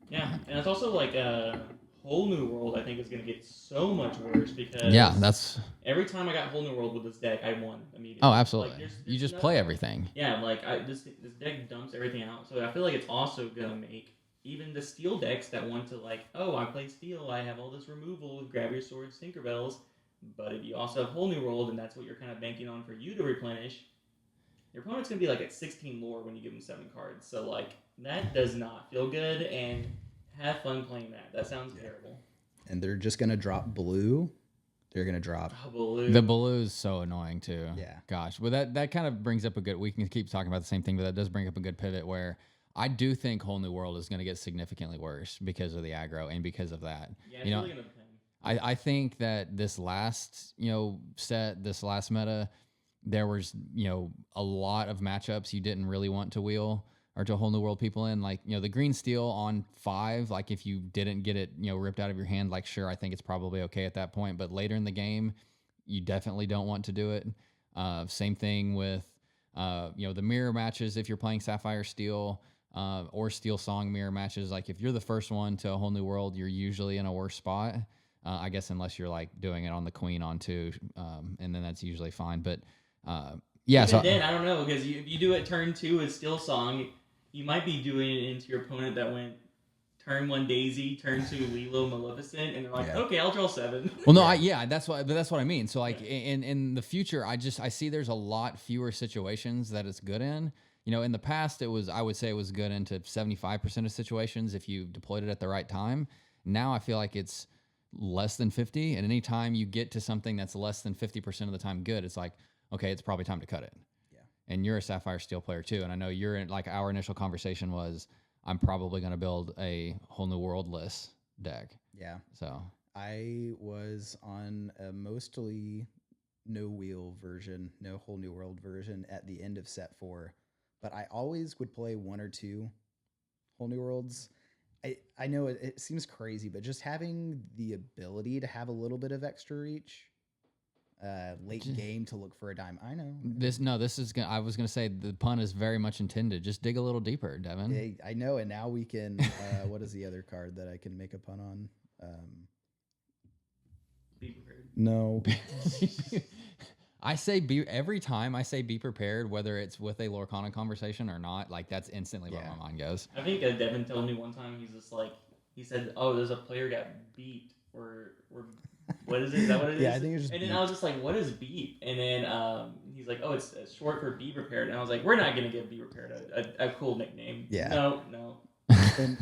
Yeah, and it's also like a Whole New World. I think is going to get so much worse because that's every time I got Whole New World with this deck, I won immediately. Oh, absolutely. Like, you just play everything. Yeah, like this deck dumps everything out. So I feel like it's also going to make even the steel decks that want to like, oh, I play steel, I have all this removal with Grab Your Sword, Tinkerbells. But if you also have Whole New World, and that's what you're kind of banking on for you to replenish, your opponent's going to be like at 16 lore when you give them 7 cards. So like that does not feel good, and have fun playing that. That sounds terrible. And they're just going to drop blue. They're going to drop blue. The blue is so annoying too. Yeah. Gosh. Well, that kind of brings up a good, we can keep talking about the same thing, but that does bring up a good pivot where I do think Whole New World is going to get significantly worse because of the aggro and because of that. Yeah, it's really going to depend. I think that this last, set, this last meta, there was, a lot of matchups you didn't really want to wheel or to whole new world people in. Like, the green steel on 5, like if you didn't get it, ripped out of your hand, like sure, I think it's probably okay at that point. But later in the game, you definitely don't want to do it. Same thing with, the mirror matches if you're playing Sapphire Steel or Steel Song mirror matches. Like if you're the first one to a whole new world, you're usually in a worse spot. I guess unless you're like doing it on the queen on 2, and then that's usually fine. But yeah, Even so then, I don't know, because if you do it turn 2 with Steel Song, you might be doing it into your opponent that went turn 1 Daisy, turn 2 Lilo Maleficent, and they're like, okay, I'll draw 7. Well, no, that's what I mean. So like in the future, I see there's a lot fewer situations that it's good in. In the past, I would say it was good into 75% of situations if you deployed it at the right time. Now I feel like it's less than 50, and anytime you get to something that's less than 50% of the time good, it's like, okay, it's probably time to cut it. Yeah. And you're a Sapphire Steel player too, and I know you're in, like, our initial conversation was, I'm probably going to build a whole new world-less deck. Yeah. So I was on a mostly no wheel version, no whole new world version at the end of set 4, but I always would play 1 or 2 whole new worlds. I know it seems crazy, but just having the ability to have a little bit of extra reach late game to look for a dime. I know. I was gonna say the pun is very much intended. Just dig a little deeper, Devin. Yeah, I know, and now we can. What is the other card that I can make a pun on? Be prepared. No. I say every time I say be prepared, whether it's with a Lorcana conversation or not, like that's instantly where my mind goes. I think Devin told me one time, he's just like, he said, "Oh, there's a player got beat," or what is it? Is that what it is? Yeah, I think it's just. And then I was just like, "What is beep?" And then he's like, "Oh, it's short for be prepared." And I was like, "We're not gonna give be prepared a cool nickname." Yeah. No. And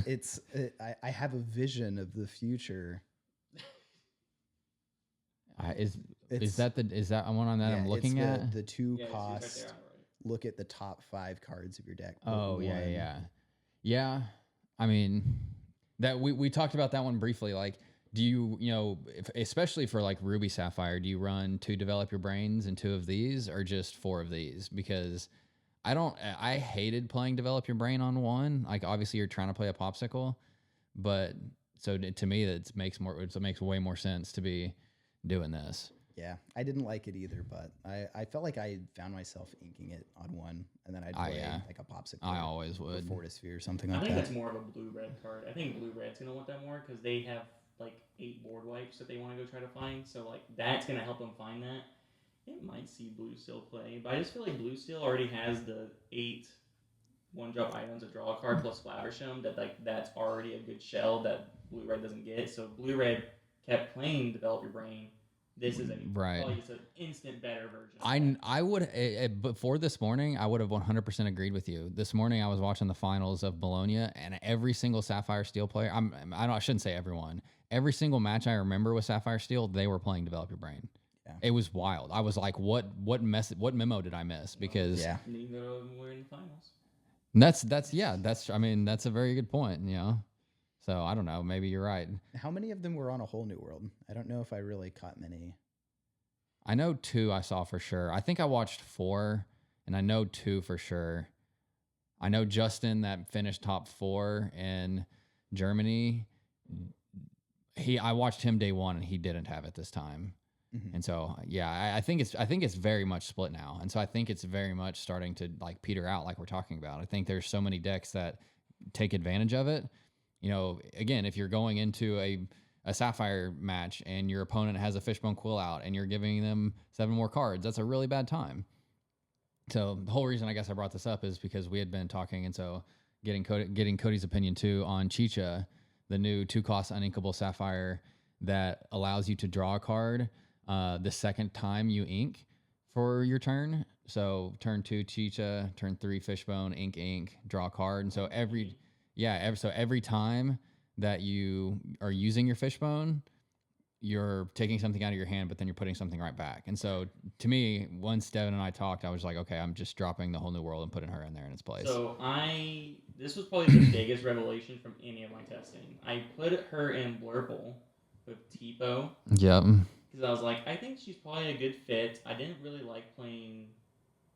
I have a vision of the future. Is that one on that I'm looking at? The 2 cost. Right there, right. Look at the top 5 cards of your deck. Oh, yeah. I mean, that we talked about that one briefly. Like, do you especially for like Ruby Sapphire, do you run 2 Develop Your Brains and 2 of these, or just 4 of these? Because I hated playing Develop Your Brain on 1. Like, obviously you're trying to play a popsicle, but so to me it makes way more sense to be doing this. Yeah, I didn't like it either, but I felt like I found myself inking it on 1, and then I'd play like a popsicle. I always would. Fortisphere or something like that. I think that's more of a blue-red card. I think blue-red's going to want that more because they have like 8 board wipes that they want to go try to find. So like that's going to help them find that. It might see blue steel play, but I just feel like blue steel already has the 8 1-drop items to draw a card plus Flabbersham. That's already a good shell that blue-red doesn't get. So blue-red kept playing Develop Your Brain. This is probably just an instant better version. I would before this morning, I would have 100% agreed with you. This morning, I was watching the finals of Bologna, and every single Sapphire Steel player, I shouldn't say everyone. Every single match I remember with Sapphire Steel, they were playing Develop Your Brain. Yeah. It was wild. I was like, what memo did I miss? Because neither of them were in the finals. That's a very good point. So I don't know. Maybe you're right. How many of them were on a whole new world? I don't know if I really caught many. I know 2 I saw for sure. I think I watched 4, and I know 2 for sure. I know Justin that finished top 4 in Germany. I watched him day 1, and he didn't have it this time. Mm-hmm. And so I think it's very much split now. And so I think it's very much starting to like peter out, like we're talking about. I think there's so many decks that take advantage of it. Again, if you're going into a Sapphire match and your opponent has a Fishbone Quill out and you're giving them 7 more cards, that's a really bad time. So the whole reason I guess I brought this up is because we had been talking, and so getting Cody's opinion too on Chicha, the new 2-cost uninkable Sapphire that allows you to draw a card the second time you ink for your turn. So turn 2 Chicha, turn 3 Fishbone, ink, draw a card, and so every time that you are using your Fishbone, you're taking something out of your hand, but then you're putting something right back. And so to me, once Devin and I talked, I was like, okay, I'm just dropping the whole new world and putting her in there in its place. So this was probably the biggest revelation from any of my testing. I put her in Blurple with Tipo. Yep. because I was like, I think she's probably a good fit. I didn't really like playing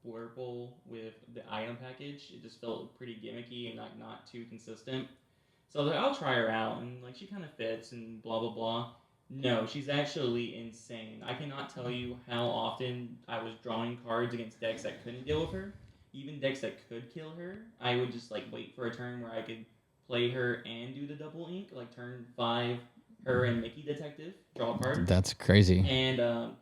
Blurple with the item package. It just felt pretty gimmicky and not too consistent. So I was like, I'll try her out, and like she kind of fits and blah blah blah. No, she's actually insane. I cannot tell you how often I was drawing cards against decks that couldn't deal with her. Even decks that could kill her, I would just like wait for a turn where I could play her and do the double ink. Like turn 5, her and Mickey Detective, draw a card. That's crazy. And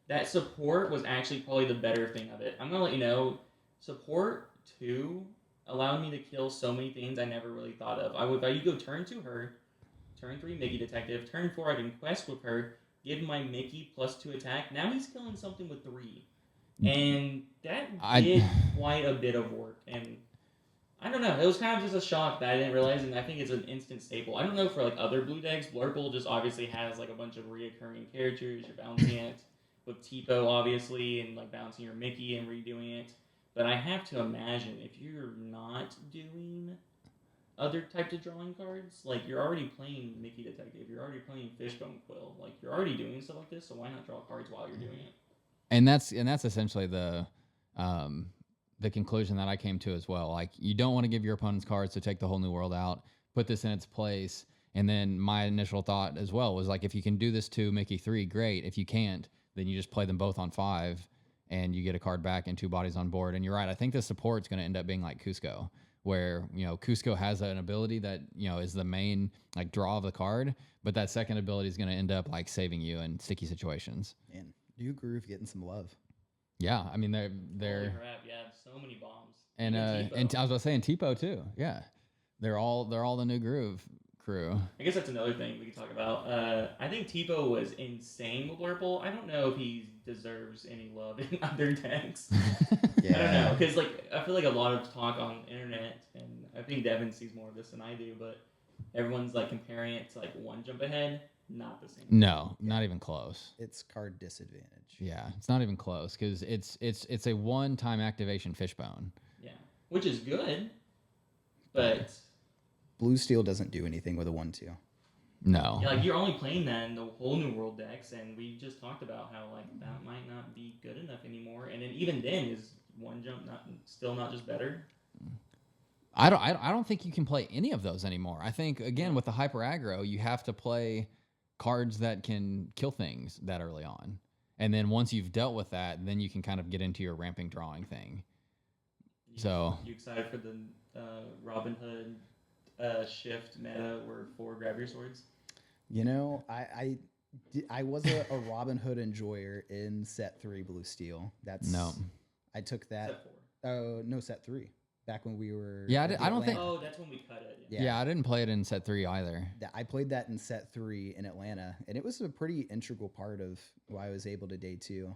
that support was actually probably the better thing of it. I'm gonna let you know, support 2 allowed me to kill so many things I never really thought of. You go turn 2 her, turn 3 Mickey Detective, turn 4 I can quest with her, give my Mickey +2 attack. Now he's killing something with 3, and that did quite a bit of work. And I don't know, it was kind of just a shock that I didn't realize, and I think it's an instant staple. I don't know for like other blue decks, Blurple just obviously has like a bunch of reoccurring characters. You're bouncing it with Tipo obviously, and like bouncing your Mickey and redoing it. But I have to imagine if you're not doing other types of drawing cards, like you're already playing Mickey Detective, you're already playing Fishbone Quill, like you're already doing stuff like this, so why not draw cards while you're doing it? And that's essentially the conclusion that I came to as well. Like you don't want to give your opponent's cards to take the whole new world out, put this in its place. And then my initial thought as well was like, if you can do this to Mickey 3, great. If you can't, then you just play them both on 5 and you get a card back and 2 bodies on board. And you're right. I think the support's going to end up being like Cusco, where, Cusco has an ability that, is the main like draw of the card, but that second ability is going to end up like saving you in sticky situations. Man, New Groove getting some love. Yeah, I mean Holy they're crap, yeah, so many bombs. and Even and Tipo. I was about to say and Tipo too. Yeah, they're all the New Groove crew. I guess that's another thing we could talk about. I think Tipo was insane with Blurple. I don't know if he deserves any love in other decks. Yeah. I don't know, because like I feel like a lot of talk on the internet, and I think Devin sees more of this than I do, but everyone's like comparing it to like One Jump Ahead. Not the same. No, not even close. It's card disadvantage. Yeah, it's not even close because it's a one-time activation Fishbone. Yeah, which is good, but Blue Steel doesn't do anything with a 1/2. No. yeah, like you're only playing that in the whole New World decks, and we just talked about how like that might not be good enough anymore. And then even then, is One Jump still not just better? I don't think you can play any of those anymore. I think again with the hyper aggro, you have to play cards that can kill things that early on. And then once you've dealt with that, then you can kind of get into your ramping drawing thing. You excited for the Robin Hood shift meta where 4 grab your swords? I was a Robin Hood enjoyer in set 3 Blue Steel. I took that. Set 4. Oh no, set 3. Back when we were. Yeah, at the I don't think. Oh, that's when we cut it. Yeah, I didn't play it in set 3 either. I played that in set 3 in Atlanta, and it was a pretty integral part of why I was able to day 2.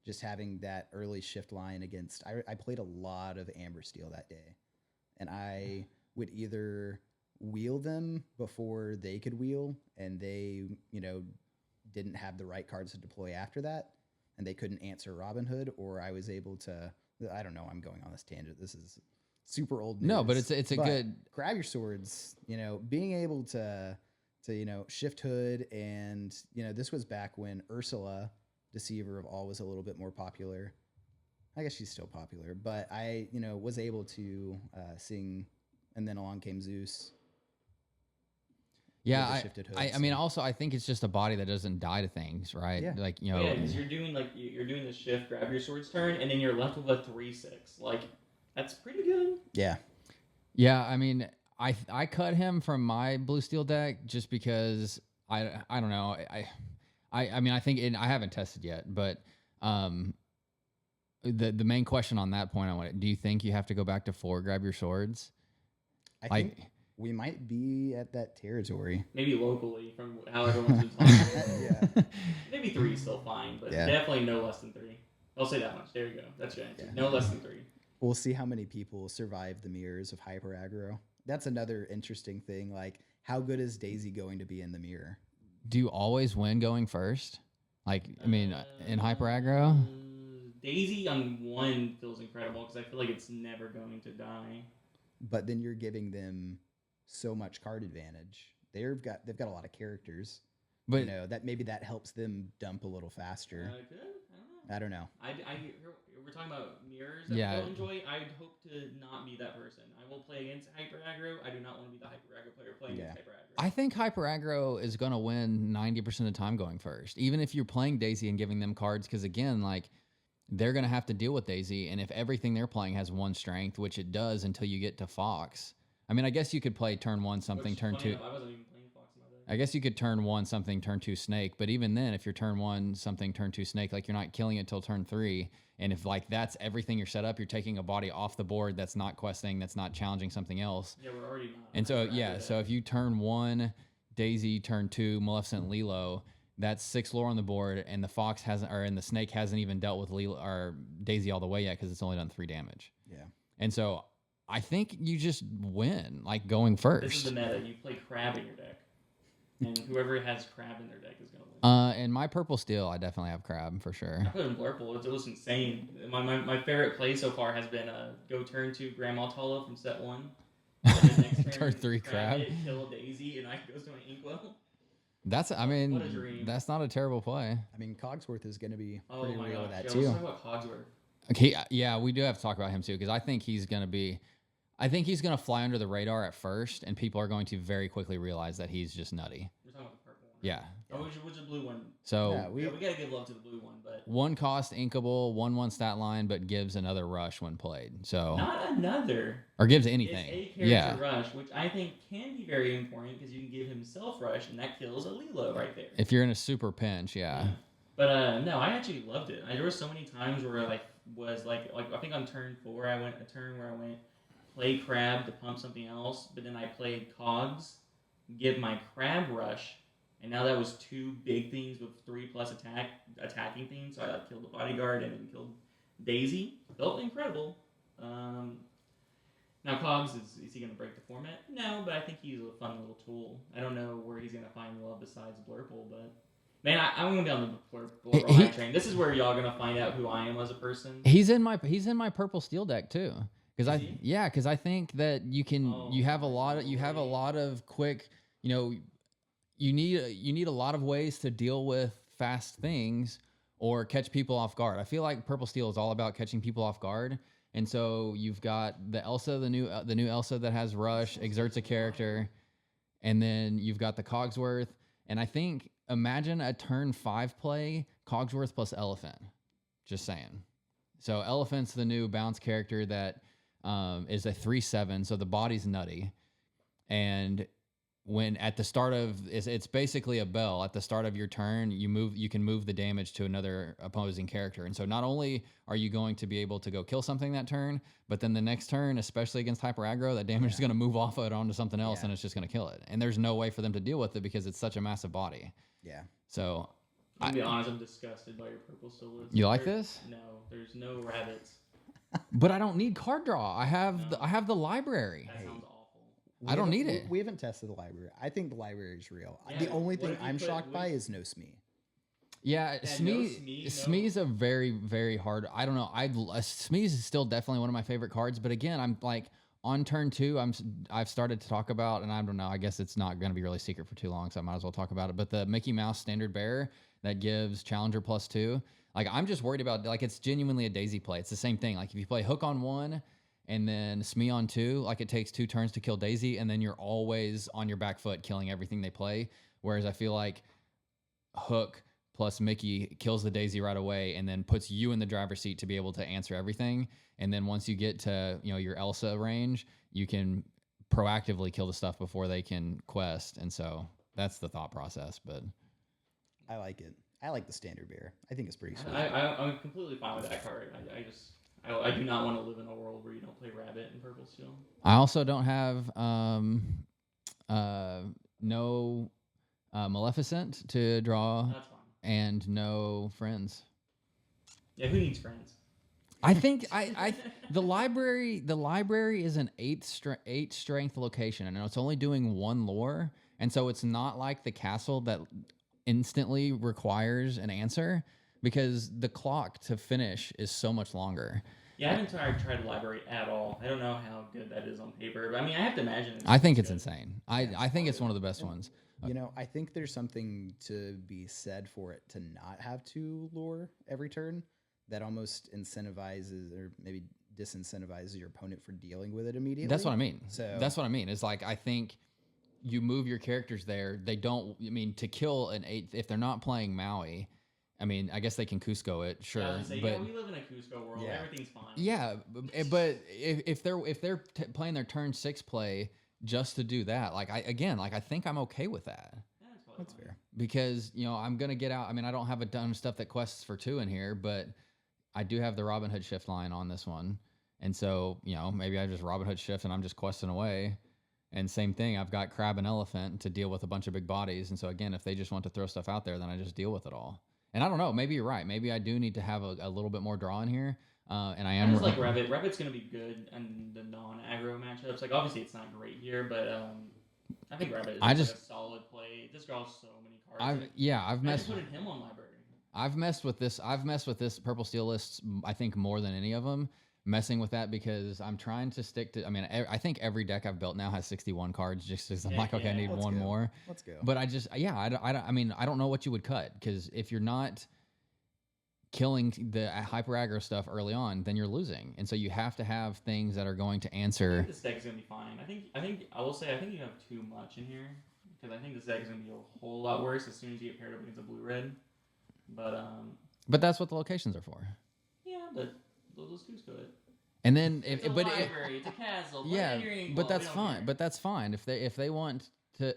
Just having that early shift line against. I played a lot of Amber Steel that day, and I would either wheel them before they could wheel, and they didn't have the right cards to deploy after that, and they couldn't answer Robin Hood, or I was able to. I don't know. I'm going on this tangent. This is super old news. No, but it's a good grab your swords. Being able to shift Hood, and this was back when Ursula, Deceiver of All, was a little bit more popular. I guess she's still popular, but I was able to sing, and then along came Zeus. Yeah, I mean, also I think it's just a body that doesn't die to things, right? Yeah. Like Yeah, because you're doing the shift, grab your swords turn, and then you're left with a 3/6. Like that's pretty good. Yeah. Yeah, I mean, I cut him from my Blue Steel deck just because I don't know. I mean, I think I haven't tested yet, but the main question on that point, do you think you have to go back to 4 grab your swords? I think we might be at that territory. Maybe locally, from how everyone's been talking. Yeah. Maybe 3 is still fine, but Yeah. definitely no less than 3. I'll say that much. There you go. That's your answer. No less than 3. We'll see how many people survive the mirrors of hyper aggro. That's another interesting thing. Like, how good is Daisy going to be in the mirror? Do you always win going first? Like, I mean, in hyper aggro? Daisy on 1 feels incredible because I feel like it's never going to die. But then you're giving them so much card advantage. They've got a lot of characters. But that maybe that helps them dump a little faster. Good. I don't know. I don't know. We're talking about mirrors that Yeah. we don't enjoy. I would hope to not be that person. I will play against hyper aggro. I do not want to be the hyper aggro player playing against hyper aggro. I think hyper aggro is going to win 90% of the time going first, even if you're playing Daisy and giving them cards. Because again, like they're going to have to deal with Daisy, and if everything they're playing has one strength, which it does until you get to Fox. I mean, I guess you could play turn one something, turn two. I wasn't even playing Fox in my deck. I guess you could turn one something, turn two Snake, but even then, if you're turn one something, turn two Snake, like you're not killing it till turn three. And if like that's everything you're set up, you're taking a body off the board that's not questing, that's not challenging something else. Yeah, we're already not. And so so if you turn one Daisy, turn two Maleficent, Lilo, that's 6 lore on the board, and the Fox hasn't, or and the Snake hasn't even dealt with Lilo or Daisy all the way yet because it's only done 3 damage. Yeah. And so I think you just win, like going first. This is the meta. You play Crab in your deck, and whoever has Crab in their deck is gonna win. In my purple steel, I definitely have Crab for sure. I put in Blurple. It was insane. My favorite play so far has been go turn 2 Grandma Tolo from set 1. Turn 3 Crab. It, kill Daisy, and I goes to an Inkwell. That's, I What a mean, dream. that's not a terrible play. I mean, Cogsworth is going to be Oh pretty my real gosh. with that Yeah, too. let's talk about Cogsworth. Okay, yeah, we do have to talk about him too because I think he's going to fly under the radar at first, and people are going to very quickly realize that he's just nutty. We're talking about the purple one. Yeah. Oh, which is the blue one? So Yeah, We gotta give love to the blue one, but 1 cost inkable, 1/1 stat line, but gives another rush when played. So not another. or gives It's anything. a character Yeah. rush, which I think can be very important because you can give him self rush, and that kills a Lilo right there. If you're in a super pinch, yeah. But no, I actually loved it. There were so many times where I think on turn 4 I went a turn where I went play Crab to pump something else, but then I played Cogs, give my Crab rush, and now that was 2 big things with 3+ attacking things. So I killed the bodyguard and then killed Daisy. Felt incredible. Now Cogs is he gonna break the format? No, but I think he's a fun little tool. I don't know where he's gonna find love besides Blurple, but man, I'm gonna be on the Blurple high train. This is where y'all gonna find out who I am as a person. He's in my purple steel deck too. Because he? I think that you have a lot of quick, you need a lot of ways to deal with fast things or catch people off guard. I feel like purple steel is all about catching people off guard. And so you've got the Elsa, the new Elsa that has rush, exerts a character, and then you've got the Cogsworth. And I think imagine a turn 5 play Cogsworth plus Elephant. Just saying. So Elephant's the new bounce character that is a 3/7, so the body's nutty. And when at the start of it's basically a bell. At the start of your turn, you can move the damage to another opposing character. And so not only are you going to be able to go kill something that turn, but then the next turn, especially against hyper aggro, that damage is going to move off it onto something else, and it's just going to kill it. And there's no way for them to deal with it because it's such a massive body. Yeah. So I'm gonna be honest, I'm disgusted by your purple silhouettes. You like this? No, there's no rabbits. But I don't need card draw. I have the library. That sounds awful. I don't need it. We haven't tested the library. I think the library is real. Yeah, the only what thing if you I'm put shocked by wait- is no Smee. Yeah, Smee, Smee's a very, very hard. I don't know. Smee's is still definitely one of my favorite cards. But again, I'm like on turn 2. I've started to talk about, and I don't know. I guess it's not going to be really secret for too long, so I might as well talk about it. But the Mickey Mouse Standard Bearer that gives Challenger +2. Like I'm just worried about like it's genuinely a Daisy play. It's the same thing. Like if you play Hook on 1 and then Smee on 2, like it takes 2 turns to kill Daisy, and then you're always on your back foot killing everything they play. Whereas I feel like Hook plus Mickey kills the Daisy right away and then puts you in the driver's seat to be able to answer everything. And then once you get to your Elsa range, you can proactively kill the stuff before they can quest. And so that's the thought process. But I like it. I like the Standard Bearer. I think it's pretty sweet. I'm completely fine with that card. I do not want to live in a world where you don't play Rabbit and Purple Steel. I also don't have no Maleficent to draw. That's fine. And no friends. Yeah, who needs friends? I think the library is an 8 strength location, and it's only doing 1 lore, and so it's not like the castle that instantly requires an answer because the clock to finish is so much longer. Yeah, I haven't tried library at all. I don't know how good that is on paper, but I mean, I have to imagine. I think it's good. insane. I think it's one of the best ones. You know, I think there's something to be said for it to not have to lure every turn. That almost incentivizes or maybe disincentivizes your opponent for dealing with it immediately. That's what I mean. So that's what I mean. It's like I think you move your characters there. They don't. I mean, to kill an 8 if they're not playing Maui. I mean, I guess they can Cusco it, sure, Yeah, I was gonna say, but we live in a Cusco world. Yeah. Everything's fine. yeah, but if they're playing their turn 6 play just to do that, like I think I'm okay with that. Yeah, that's fine. fair. Because I'm gonna get out. I mean, I don't have a ton of stuff that quests for 2 in here, but I do have the Robin Hood shift line on this one, and so maybe I just Robin Hood shift and I'm just questing away. And same thing, I've got Crab and Elephant to deal with a bunch of big bodies, and so again, if they just want to throw stuff out there, then I just deal with it all. And I don't know, maybe you're right. Maybe I do need to have a little bit more draw in here, and I am. I just like Rabbit. Rabbit's gonna be good in the non-aggro matchups. Like obviously it's not great here, but I think Rabbit is like a solid play. This draws so many cards. I've messed. I just put him on library. I've messed with this purple steel list. I think more than any of them. Messing with that because I'm trying to stick to. I mean, I think every deck I've built now has 61 cards. Just because I'm like, okay, I need one more. Let's go. But I don't know what you would cut because if you're not killing the hyper aggro stuff early on, then you're losing, and so you have to have things that are going to answer. I think this deck is gonna be fine. I think I will say I think you have too much in here because I think this deck is gonna be a whole lot worse as soon as you get paired up against a blue red. But that's what the locations are for. Yeah, but they'll just Cusco it. And then it's a library, it's a castle. Yeah, but that's fine. But that's fine if they want to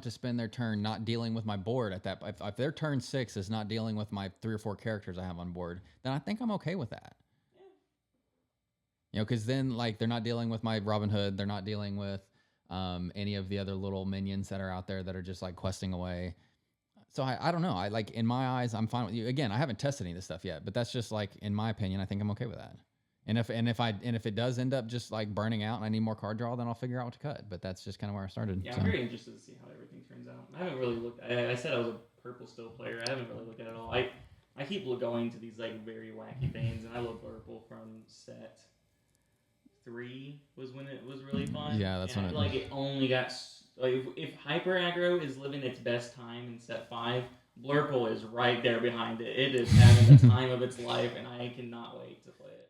spend their turn not dealing with my board at that. If their turn 6 is not dealing with my 3 or 4 characters I have on board, then I think I'm okay with that. Yeah. Because then like they're not dealing with my Robin Hood, they're not dealing with any of the other little minions that are out there that are just like questing away. So I don't know. I like in my eyes I'm fine with you. Again, I haven't tested any of this stuff yet, but that's just like in my opinion, I think I'm okay with that. And if it does end up just like burning out and I need more card draw, then I'll figure out what to cut. But that's just kind of where I started. Yeah, I'm very interested to see how everything turns out. I haven't really looked. I said I was a purple still player. I haven't really looked at it all. I keep going to these like very wacky veins, and I love purple from set 3 was when it was really fun. Yeah, that's when it only got like if hyper aggro is living its best time in set 5. Blurple is right there behind it. It is having the time of its life, and I cannot wait to play it.